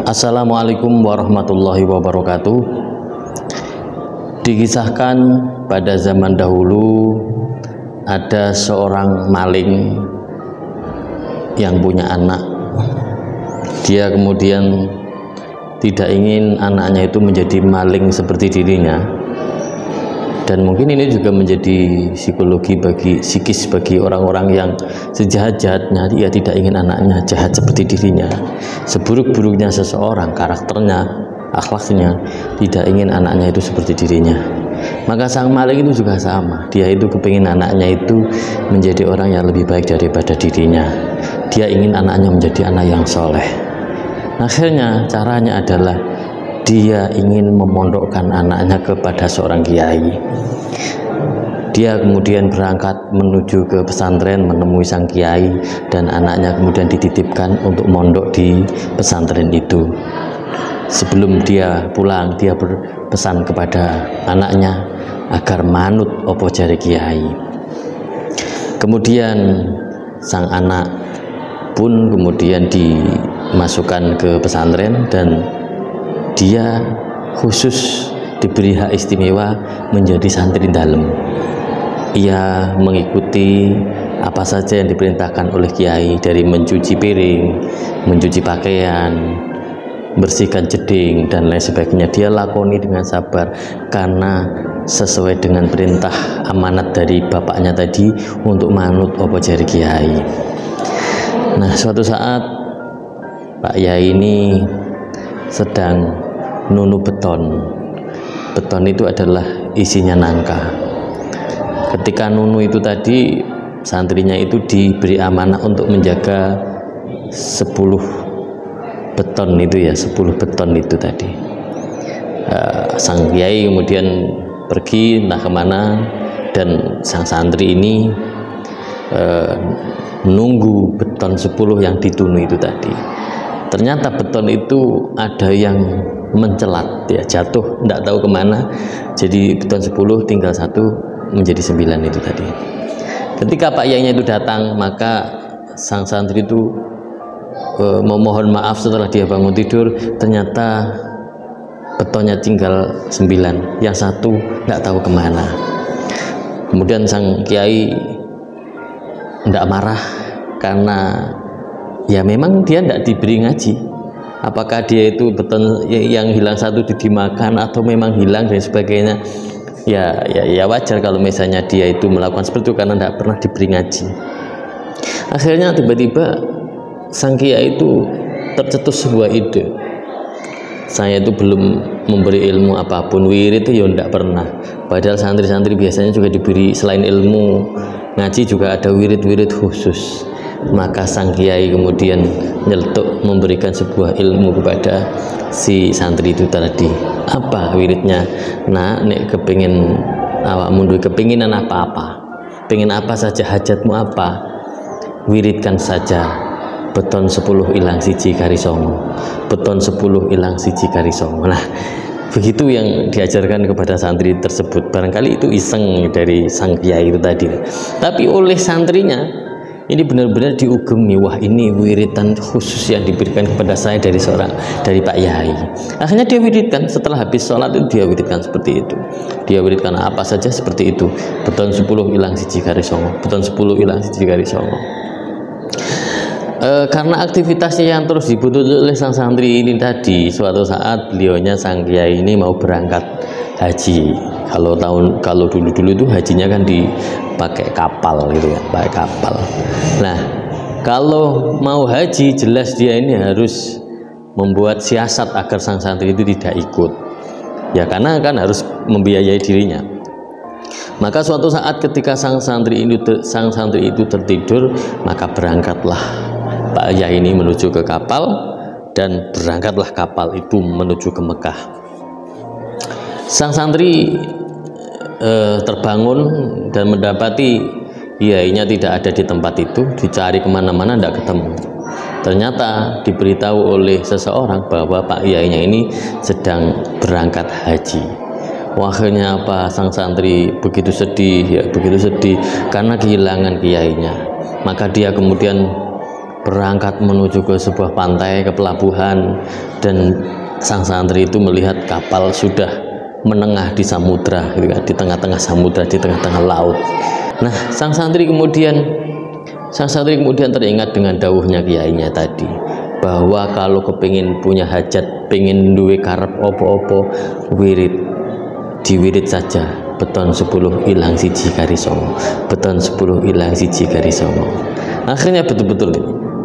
Assalamualaikum warahmatullahi wabarakatuh. Dikisahkan pada zaman dahulu ada seorang maling yang punya anak. Dia kemudian tidak ingin anaknya itu menjadi maling seperti dirinya, dan mungkin ini juga menjadi psikis bagi orang-orang yang sejahat-jahatnya. Ia tidak ingin anaknya jahat seperti dirinya, seburuk-buruknya seseorang, karakternya, akhlaknya, tidak ingin anaknya itu seperti dirinya. Maka sang maling itu juga sama, dia itu kepingin anaknya itu menjadi orang yang lebih baik daripada dirinya. Dia ingin anaknya menjadi anak yang soleh. Akhirnya caranya adalah dia ingin memondokkan anaknya kepada seorang kiai. Dia kemudian berangkat menuju ke pesantren, menemui sang kiai, dan anaknya kemudian dititipkan untuk mondok di pesantren itu. Sebelum dia pulang, dia berpesan kepada anaknya agar manut opo jare kiai. Kemudian sang anak pun kemudian dimasukkan ke pesantren, dan dia khusus diberi hak istimewa menjadi santri dalam. Ia mengikuti apa saja yang diperintahkan oleh kiai, dari mencuci piring, mencuci pakaian, bersihkan jeding, dan lain sebagainya. Dia lakoni dengan sabar karena sesuai dengan perintah amanat dari bapaknya tadi untuk manut apa jari kiai. Nah, suatu saat Pak Yai ini sedang nunu beton. Beton itu adalah isinya nangka. Ketika nunu itu tadi, santrinya itu diberi amanah untuk menjaga 10 beton itu ya, 10 beton itu tadi. Sang kiai kemudian pergi entah kemana, dan sang santri ini menunggu beton 10 yang ditunu itu tadi. Ternyata beton itu ada yang mencelat, ya, jatuh tidak tahu kemana. Jadi beton 10 tinggal 1 menjadi 9 itu tadi. Ketika Pak Yainya itu datang, maka sang santri itu memohon maaf setelah dia bangun tidur. Ternyata betonnya tinggal 9, yang 1 tidak tahu kemana. Kemudian sang kiai tidak marah karena ya memang dia tidak diberi ngaji. Apakah dia itu beton yang hilang 1 dimakan atau memang hilang dan sebagainya, ya wajar kalau misalnya dia itu melakukan seperti itu karena tidak pernah diberi ngaji. Akhirnya tiba-tiba sang kiai itu tercetus sebuah ide. Saya itu belum memberi ilmu apapun, wirid itu ya tidak pernah. Padahal santri-santri biasanya juga diberi, selain ilmu ngaji juga ada wirid-wirid khusus. Maka sang kiai kemudian nyeletuk memberikan sebuah ilmu kepada si santri itu tadi. Apa wiridnya? Nah, nek kepingin awakmu duwe kepinginan apa-apa, pengen apa saja, hajatmu apa, wiridkan saja beton 10 ilang siji kari songo, beton 10 ilang siji kari songo. Nah, begitu yang diajarkan kepada santri tersebut. Barangkali itu iseng dari sang kiai itu tadi, tapi oleh santrinya ini benar-benar diugemi. Wah, ini wiridan khusus yang diberikan kepada saya dari Pak Yai. Akhirnya dia wiridkan, setelah habis sholat itu dia wiridkan seperti itu. Dia wiridkan apa saja seperti itu. Beton 10 ilang siji kari songo, beton 10 ilang siji kari songo. Karena aktivitasnya yang terus dibutuhkan oleh sang santri ini tadi, suatu saat beliaunya sang kiai ini mau berangkat haji. Kalau dulu itu hajinya kan dipakai kapal gitu ya, pakai kapal. Nah, kalau mau haji jelas dia ini harus membuat siasat agar sang santri itu tidak ikut. Ya karena kan harus membiayai dirinya. Maka suatu saat ketika sang santri itu tertidur, maka berangkatlah Pak Yai ini menuju ke kapal, dan berangkatlah kapal itu menuju ke Mekah. Sang santri terbangun dan mendapati kiainya tidak ada di tempat itu. Dicari kemana-mana tidak ketemu. Ternyata diberitahu oleh seseorang bahwa Pak Yainya ini sedang berangkat haji. Akhirnya apa? Sang santri begitu sedih, ya begitu sedih karena kehilangan kiainya. Maka dia kemudian berangkat menuju ke sebuah pantai, ke pelabuhan, dan sang santri itu melihat kapal sudah menengah di samudra, gitu kan, di tengah-tengah samudra, di tengah-tengah laut. Nah, sang santri kemudian teringat dengan dawuhnya kiainya tadi, bahwa kalau kepingin punya hajat, pengen duwe karep opo-opo, diwirid saja, beton 10 ilang siji kari songo, beton 10 ilang siji kari songo. Akhirnya betul-betul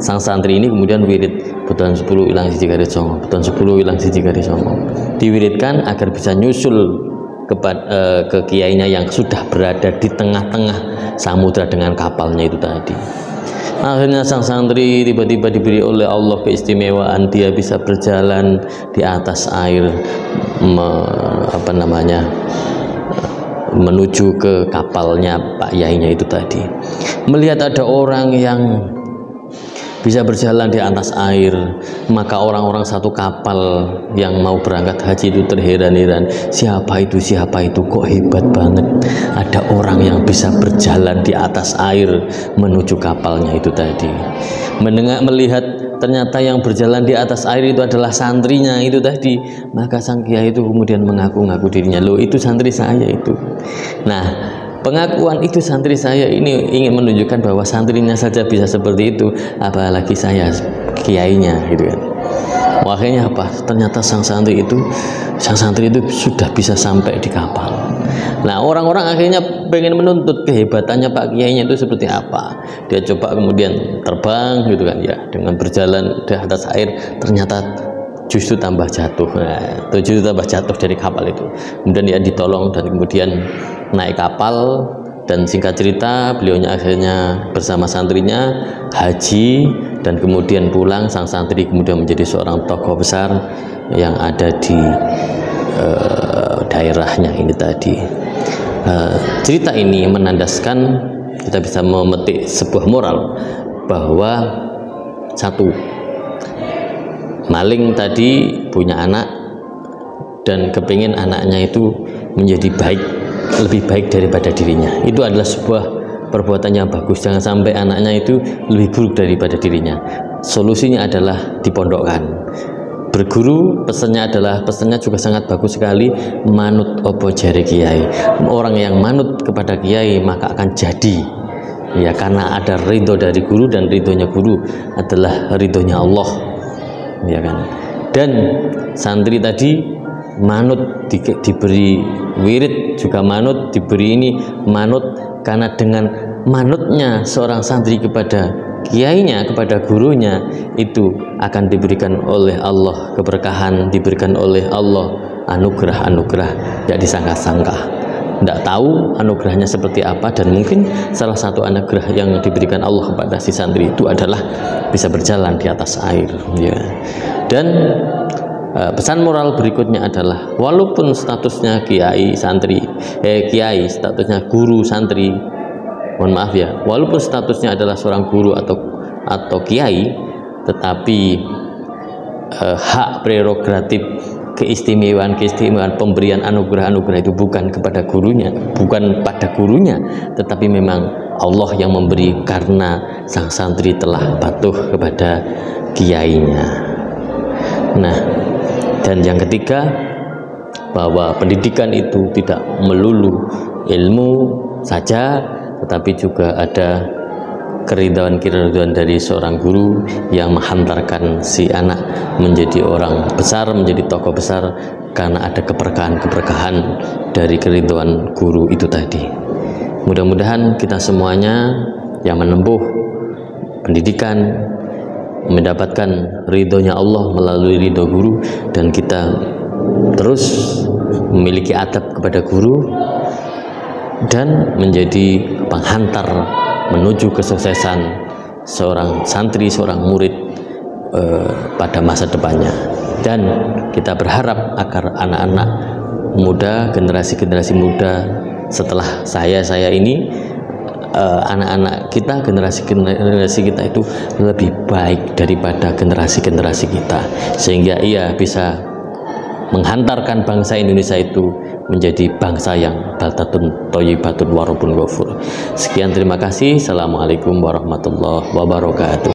sang santri ini kemudian wirid beton 10 ilang siji kari songo, beton 10 ilang siji kari songo, diwiridkan agar bisa nyusul ke kiainya yang sudah berada di tengah-tengah samudra dengan kapalnya itu tadi. Akhirnya sang santri tiba-tiba diberi oleh Allah keistimewaan, dia bisa berjalan di atas air, menuju ke kapalnya Pak Yainya itu tadi. Melihat ada orang yang bisa berjalan di atas air, maka orang-orang satu kapal yang mau berangkat haji itu terheran-heran, siapa itu, kok hebat banget ada orang yang bisa berjalan di atas air menuju kapalnya itu tadi. Melihat ternyata yang berjalan di atas air itu adalah santrinya itu tadi, maka sang kiai itu kemudian mengaku-ngaku dirinya, loh itu santri saya itu. Nah, pengakuan itu santri saya ini ingin menunjukkan bahwa santrinya saja bisa seperti itu, apalagi saya kiainya, gitu kan. Akhirnya apa? Ternyata sang santri itu sudah bisa sampai di kapal. Nah, orang-orang akhirnya pengen menuntut kehebatannya Pak Kiainya itu seperti apa. Dia coba kemudian terbang, gitu kan, ya, dengan berjalan di atas air, ternyata justru tambah jatuh. Nah, justru tambah jatuh dari kapal itu. Kemudian dia ditolong dan kemudian naik kapal, dan singkat cerita beliaunya akhirnya bersama santrinya haji, dan kemudian pulang. Sang santri kemudian menjadi seorang tokoh besar yang ada di daerahnya ini tadi. Cerita ini menandaskan, kita bisa memetik sebuah moral bahwa satu, maling tadi punya anak dan kepingin anaknya itu menjadi baik, lebih baik daripada dirinya. Itu adalah sebuah perbuatan yang bagus. Jangan sampai anaknya itu lebih buruk daripada dirinya. Solusinya adalah dipondokkan. Berguru, pesannya juga sangat bagus sekali, manut opo jari kiai. Orang yang manut kepada kiai maka akan jadi, ya, karena ada ridho dari guru, dan ridhonya guru adalah ridhonya Allah, ya kan. Dan santri tadi manut, diberi wirid juga manut, diberi ini manut, karena dengan manutnya seorang santri kepada kiainya, kepada gurunya, itu akan diberikan oleh Allah keberkahan, diberikan oleh Allah anugerah-anugerah tidak disangka-sangka. Tidak tahu anugerahnya seperti apa, dan mungkin salah satu anugerah yang diberikan Allah kepada si santri itu adalah bisa berjalan di atas air, ya. Dan pesan moral berikutnya adalah, walaupun statusnya kiai statusnya guru santri, mohon maaf ya, walaupun statusnya adalah seorang guru atau kiai, tetapi hak prerogatif, keistimewaan pemberian anugerah itu bukan kepada gurunya, bukan pada gurunya, tetapi memang Allah yang memberi, karena sang santri telah patuh kepada kiainya. Nah, dan yang ketiga, bahwa pendidikan itu tidak melulu ilmu saja, tetapi juga ada keridhaan dari seorang guru yang menghantarkan si anak menjadi orang besar, menjadi tokoh besar, karena ada keberkahan dari keridhaan guru itu tadi. Mudah-mudahan kita semuanya yang menempuh pendidikan mendapatkan ridhonya Allah melalui ridho guru, dan kita terus memiliki adab kepada guru dan menjadi penghantar menuju kesuksesan seorang santri, seorang murid pada masa depannya. Dan kita berharap agar anak-anak muda, generasi muda setelah saya ini, anak-anak kita, generasi kita itu lebih baik daripada generasi kita, sehingga ia bisa menghantarkan bangsa Indonesia itu menjadi bangsa yang baldatun thayyibatun wa rabbun ghafur. Sekian, terima kasih. Assalamualaikum warahmatullahi wabarakatuh.